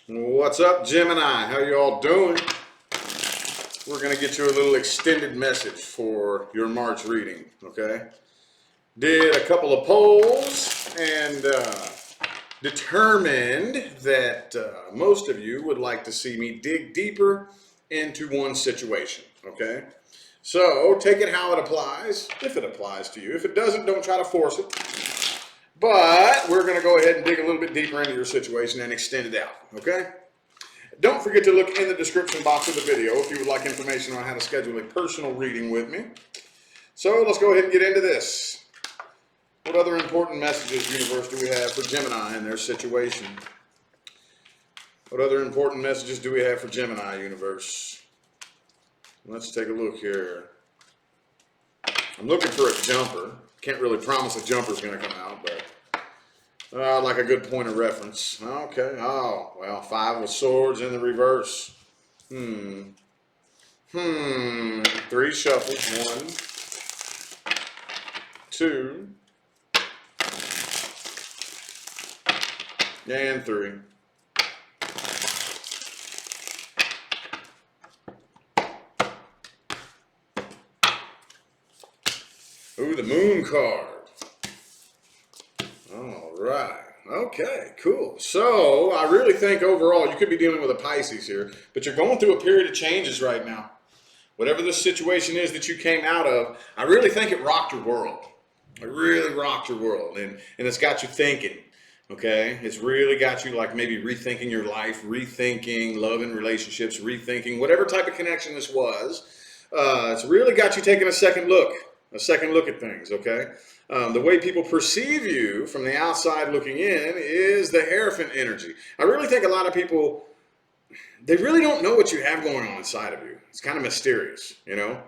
What's up, Gemini? How you all doing? We're going to get you a little extended message for your March reading, okay? Did a couple of polls and determined that most of you would like to see me dig deeper into one situation, okay? So take it how it applies, if it applies to you. If it doesn't, don't try to force it. But we're going to go ahead and dig a little bit deeper into your situation and extend it out, okay? Don't forget to look in the description box of the video if you would like information on how to schedule a personal reading with me. So let's go ahead and get into this. What other important messages, universe, do we have for Gemini and their situation? What other important messages do we have for Gemini, universe? Let's take a look here. I'm looking for a jumper. Can't really promise a jumper's going to come out, but like a good point of reference. Okay. Oh, well, 5 of Swords in the reverse. 3 shuffles. 1, 2, and 3. Ooh, the Moon card. All right. Okay, cool. So I really think overall you could be dealing with a Pisces here, but you're going through a period of changes right now. Whatever the situation is that you came out of, I really think it rocked your world. It really rocked your world, and it's got you thinking. Okay, it's really got you like maybe rethinking your life, rethinking love and relationships, rethinking whatever type of connection this was. It's really got you taking a second look at things. Okay, the way people perceive you from the outside looking in is the Hierophant energy. I really think a lot of people, they really don't know what you have going on inside of you. It's kind of mysterious, you know.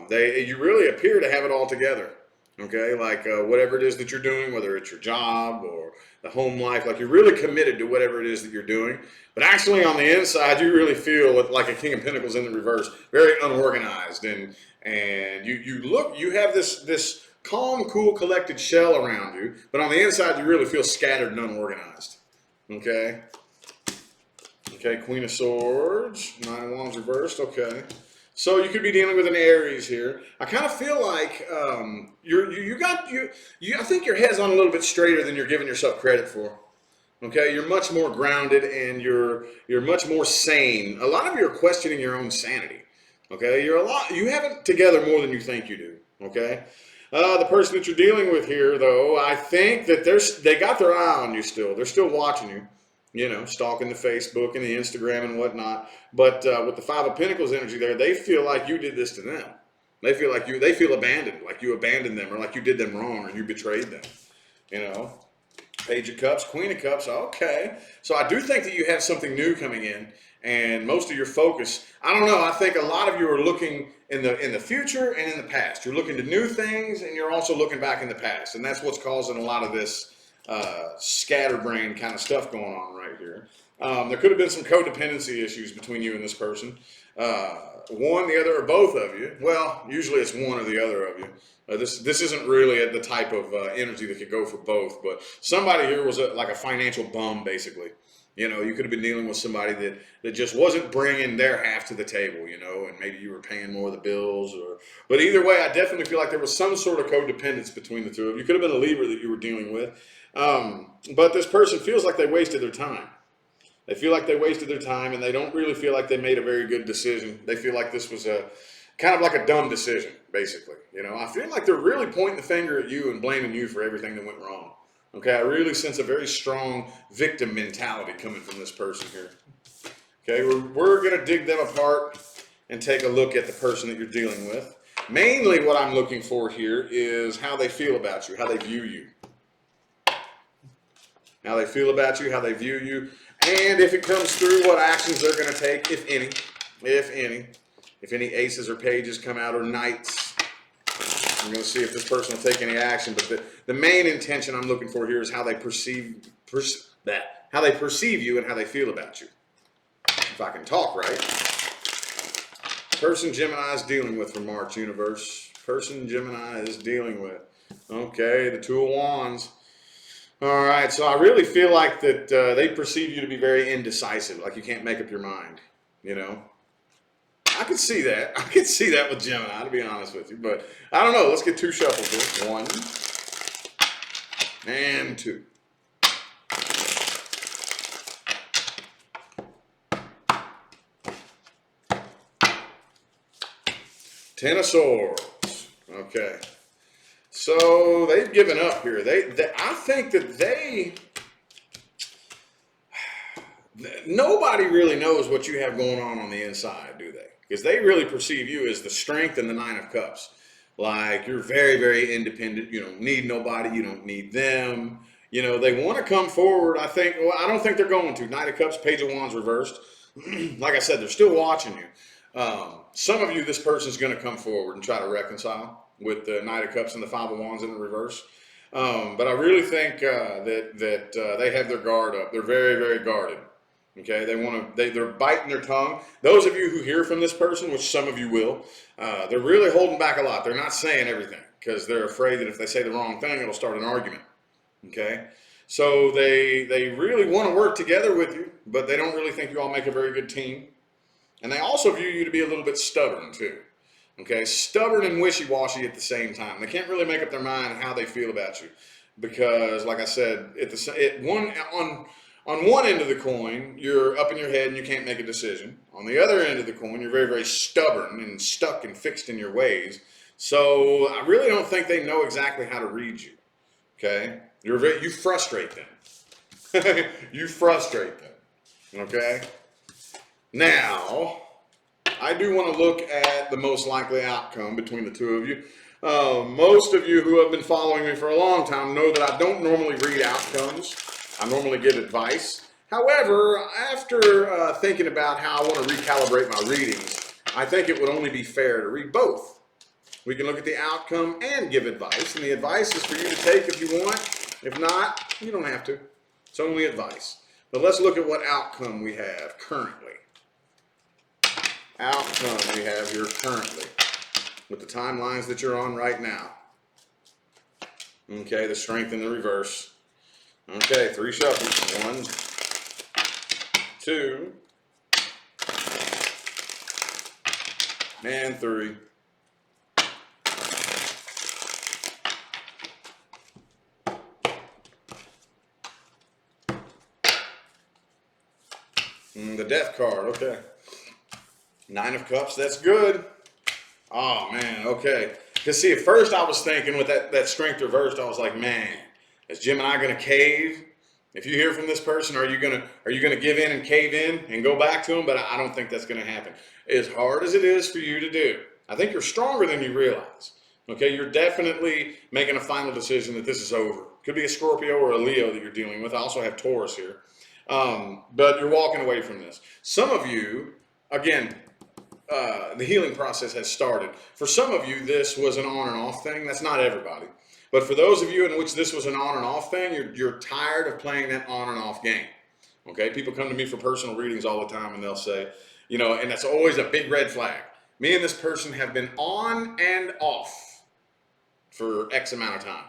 You really appear to have it all together. Okay, like whatever it is that you're doing, whether it's your job or the home life, like you're really committed to whatever it is that you're doing. But actually on the inside, you really feel like a King of Pentacles in the reverse, very unorganized, and you have this calm, cool, collected shell around you, but on the inside, you really feel scattered and unorganized. Okay. Okay, Queen of Swords, 9 of Wands reversed. Okay. So you could be dealing with an Aries here. I kind of feel like I think your head's on a little bit straighter than you're giving yourself credit for. Okay, you're much more grounded and you're much more sane. A lot of you are questioning your own sanity. Okay, you have it together more than you think you do. Okay, the person that you're dealing with here, though, I think that they got their eye on you still. They're still watching you. You know, stalking the Facebook and the Instagram and whatnot. But with the 5 of Pentacles energy there, they feel like you did this to them. They feel abandoned, like you abandoned them or like you did them wrong or you betrayed them. You know, Page of Cups, Queen of Cups. Okay. So I do think that you have something new coming in, and most of your focus, I don't know, I think a lot of you are looking in the future and in the past. You're looking to new things and you're also looking back in the past. And that's what's causing a lot of this scatterbrain kind of stuff going on right here. There could have been some codependency issues between you and this person. One, the other, or both of you. Well, usually it's one or the other of you. This isn't really the type of energy that could go for both, but somebody here was like a financial bum, basically. You know, you could have been dealing with somebody that just wasn't bringing their half to the table, you know, and maybe you were paying more of the bills. But either way, I definitely feel like there was some sort of codependence between the two of you. Could have been a Libra that you were dealing with. But this person feels like they wasted their time. They feel like they wasted their time, and they don't really feel like they made a very good decision. They feel like this was a kind of like a dumb decision, basically. You know, I feel like they're really pointing the finger at you and blaming you for everything that went wrong. Okay, I really sense a very strong victim mentality coming from this person here. Okay, we're going to dig them apart and take a look at the person that you're dealing with. Mainly what I'm looking for here is how they feel about you, how they view you. How they feel about you, how they view you, and if it comes through, what actions they're going to take, if any. If any aces or pages come out or knights. I'm going to see if this person will take any action, but the main intention I'm looking for here is how they perceive you and how they feel about you. If I can talk right. Person Gemini is dealing with for March, universe. Person Gemini is dealing with. Okay, the 2 of Wands. All right, so I really feel like that they perceive you to be very indecisive, like you can't make up your mind, you know? I could see that. I could see that with Gemini, to be honest with you. But I don't know. Let's get 2 shuffles here. 1 and 2. Ten of Swords. Okay. So they've given up here. I think that nobody really knows what you have going on the inside, do they? Because they really perceive you as the strength and the 9 of Cups. Like you're very, very independent. You don't need nobody. You don't need them. You know, they want to come forward. I think, well, I don't think they're going to. 9 of Cups, Page of Wands reversed. Like I said, they're still watching you. Some of you, this person's going to come forward and try to reconcile with the Knight of Cups and the 5 of Wands in the reverse. But I really think that they have their guard up. They're very, very guarded. Okay, they're biting their tongue. Those of you who hear from this person, which some of you will, they're really holding back a lot. They're not saying everything because they're afraid that if they say the wrong thing, it'll start an argument. Okay, so they really want to work together with you, but they don't really think you all make a very good team. And they also view you to be a little bit stubborn too. Okay, stubborn and wishy-washy at the same time. They can't really make up their mind how they feel about you because, like I said, on one end of the coin, you're up in your head and you can't make a decision. On the other end of the coin, you're very, very stubborn and stuck and fixed in your ways. So I really don't think they know exactly how to read you. Okay, you frustrate them. You frustrate them. Okay. Now, I do want to look at the most likely outcome between the two of you. Most of you who have been following me for a long time know that I don't normally read outcomes. I normally give advice. However, after thinking about how I want to recalibrate my readings, I think it would only be fair to read both. We can look at the outcome and give advice, and the advice is for you to take if you want. If not, you don't have to. It's only advice. But let's look at what outcome we have currently. Outcome we have here currently with the timelines that you're on right now. Okay, the strength in the reverse. Okay, 3 shuffles. 1, 2, and 3. The Death card, okay. 9 of Cups, that's good. Oh, man, okay. Because, see, at first I was thinking with that strength reversed, I was like, man, is Gemini going to cave? If you hear from this person, are you gonna give in and cave in and go back to them? But I don't think that's going to happen. As hard as it is for you to do, I think you're stronger than you realize. Okay, you're definitely making a final decision that this is over. Could be a Scorpio or a Leo that you're dealing with. I also have Taurus here. But you're walking away from this. Some of you, again, the healing process has started. For some of you, this was an on and off thing. That's not everybody. But for those of you in which this was an on and off thing, you're tired of playing that on and off game. Okay, people come to me for personal readings all the time and they'll say, you know, and that's always a big red flag. Me and this person have been on and off for X amount of time.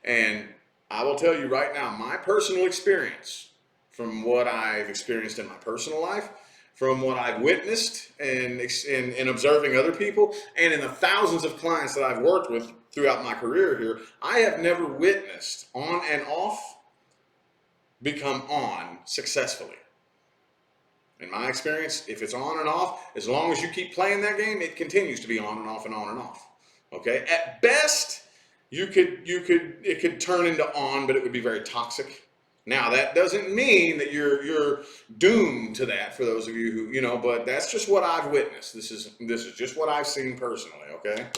And I will tell you right now, my personal experience, from what I've experienced in my personal life, from what I've witnessed and in observing other people, and in the thousands of clients that I've worked with throughout my career here, I have never witnessed on and off become on successfully. In my experience, if it's on and off, as long as you keep playing that game, it continues to be on and off and on and off. Okay? At best, it could turn into on, but it would be very toxic. Now, that doesn't mean that you're doomed to that for those of you who, you know, but that's just what I've witnessed. This is just what I've seen personally, okay?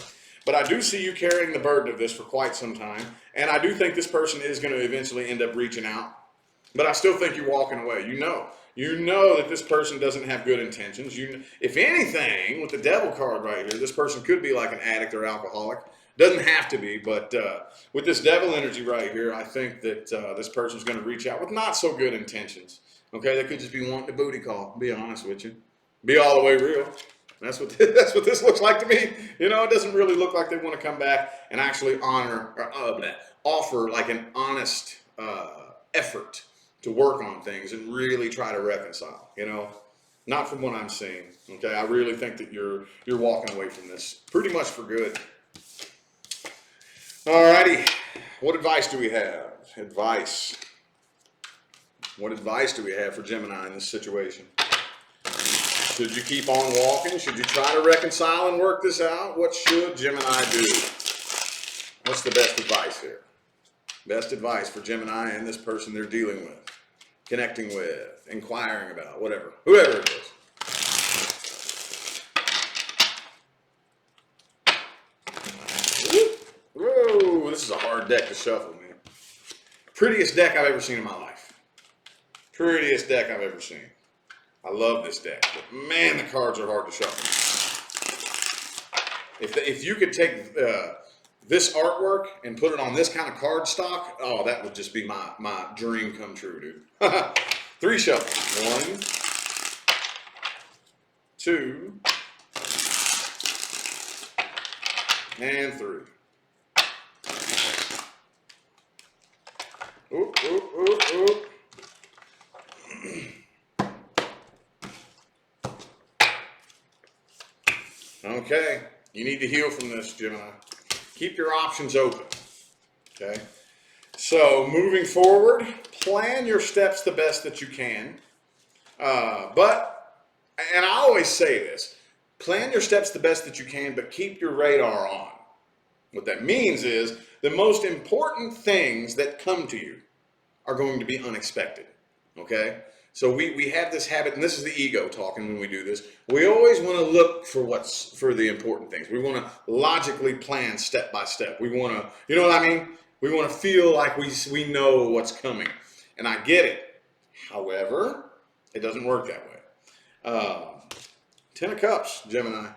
But I do see you carrying the burden of this for quite some time, and I do think this person is going to eventually end up reaching out. But I still think you're walking away. You know that this person doesn't have good intentions. If anything, with the Devil card right here, this person could be like an addict or alcoholic. Doesn't have to be, but with this Devil energy right here, I think that this person's going to reach out with not so good intentions. Okay, they could just be wanting a booty call. Be honest with you, be all the way real. That's what this looks like to me. You know, it doesn't really look like they want to come back and actually honor or offer like an honest effort to work on things and really try to reconcile, you know. Not from what I'm seeing. Okay, I really think that you're walking away from this pretty much for good. Alrighty, what advice do we have? Advice. What advice do we have for Gemini in this situation? Should you keep on walking? Should you try to reconcile and work this out? What should Gemini do? What's the best advice here? Best advice for Gemini and this person they're dealing with, connecting with, inquiring about, whatever, whoever it is. Whoa, this is a hard deck to shuffle, man. Prettiest deck I've ever seen in my life. Prettiest deck I've ever seen. I love this deck, but man, the cards are hard to shuffle. If you could take this artwork and put it on this kind of card stock, oh, that would just be my dream come true, dude. 3 shuffles. 1, 2, and 3. Oop, oop, oop, oop. Okay, you need to heal from this, Gemini. Keep your options open, okay? So moving forward, plan your steps the best that you can. And I always say this, plan your steps the best that you can, but keep your radar on. What that means is the most important things that come to you are going to be unexpected, okay? So we have this habit, and this is the ego talking when we do this. We always want to look for the important things. We want to logically plan step by step. We want to, you know what I mean? We want to feel like we know what's coming. And I get it. However, it doesn't work that way. 10 of Cups, Gemini.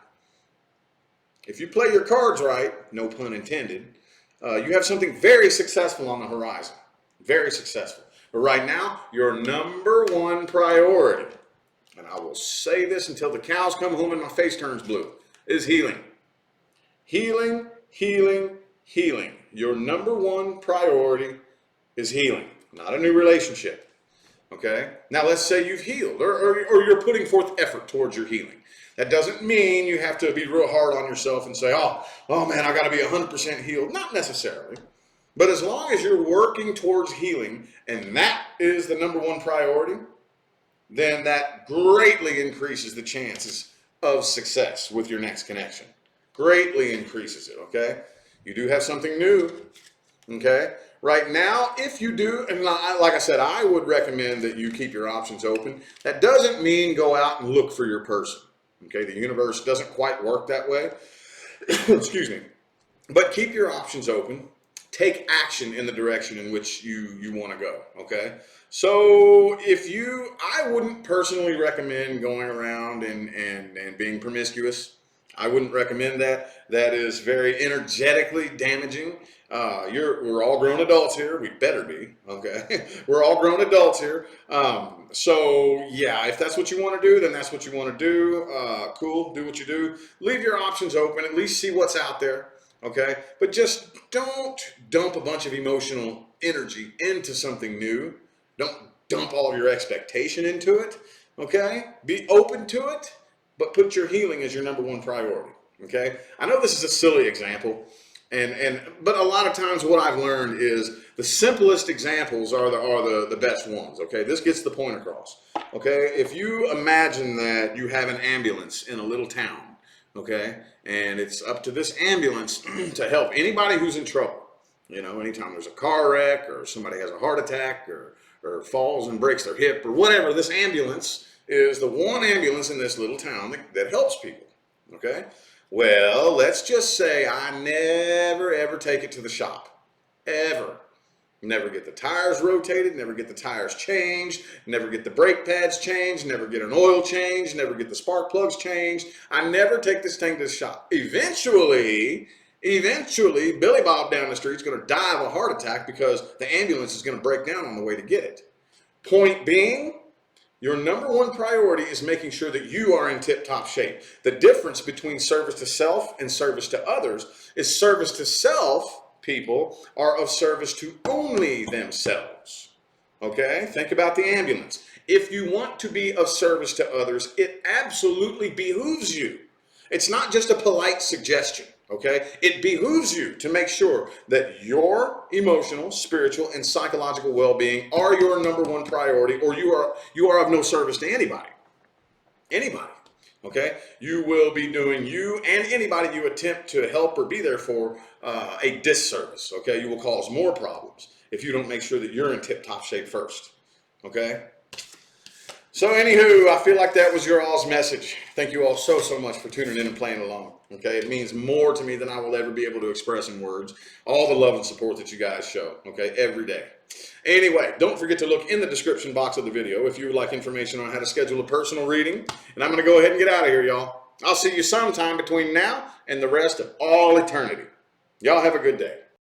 If you play your cards right, no pun intended, you have something very successful on the horizon. Very successful. But right now, your number one priority, and I will say this until the cows come home and my face turns blue, is healing. Healing, healing, healing. Your number one priority is healing, not a new relationship. Okay? Now let's say you've healed or you're putting forth effort towards your healing. That doesn't mean you have to be real hard on yourself and say, oh man, I got to be 100% healed. Not necessarily. But as long as you're working towards healing, and that is the number one priority, then that greatly increases the chances of success with your next connection. Greatly increases it, okay? You do have something new, okay? Right now, if you do, and like I said, I would recommend that you keep your options open. That doesn't mean go out and look for your person, okay? The universe doesn't quite work that way. Excuse me. But keep your options open. Take action in the direction in which you want to go, okay? So I wouldn't personally recommend going around and being promiscuous. I wouldn't recommend that. That is very energetically damaging. We're all grown adults here. We better be, okay? We're all grown adults here. So yeah, if that's what you want to do, then that's what you want to do. Cool, do what you do. Leave your options open, at least see what's out there. Okay, but just don't dump a bunch of emotional energy into something new. Don't dump all of your expectation into it. Okay, be open to it, but put your healing as your number one priority. Okay, I know this is a silly example, but a lot of times what I've learned is the simplest examples are the best ones. Okay, this gets the point across. Okay, if you imagine that you have an ambulance in a little town. Okay, and it's up to this ambulance to help anybody who's in trouble. You know, anytime there's a car wreck or somebody has a heart attack or falls and breaks their hip or whatever, this ambulance is the one ambulance in this little town that helps people. Okay, well, let's just say I never ever take it to the shop, ever. Never get the tires rotated, never get the tires changed, never get the brake pads changed, never get an oil change, never get the spark plugs changed. I never take this thing to the shop. Eventually, Billy Bob down the street is going to die of a heart attack because the ambulance is going to break down on the way to get it. Point being, your number one priority is making sure that you are in tip-top shape. The difference between service to self and service to others is service to self people are of service to only themselves. Okay? Think about the ambulance. If you want to be of service to others, it absolutely behooves you. It's not just a polite suggestion. Okay? It behooves you to make sure that your emotional, spiritual, and psychological well-being are your number one priority, or you are of no service to anybody. Anybody. Okay? You will be doing you and anybody you attempt to help or be there for a disservice. Okay? You will cause more problems if you don't make sure that you're in tip-top shape first. Okay? So anywho, I feel like that was your all's message. Thank you all so much for tuning in and playing along. Okay? It means more to me than I will ever be able to express in words. All the love and support that you guys show. Okay? Every day. Anyway, don't forget to look in the description box of the video if you would like information on how to schedule a personal reading. And I'm going to go ahead and get out of here, y'all. I'll see you sometime between now and the rest of all eternity. Y'all have a good day.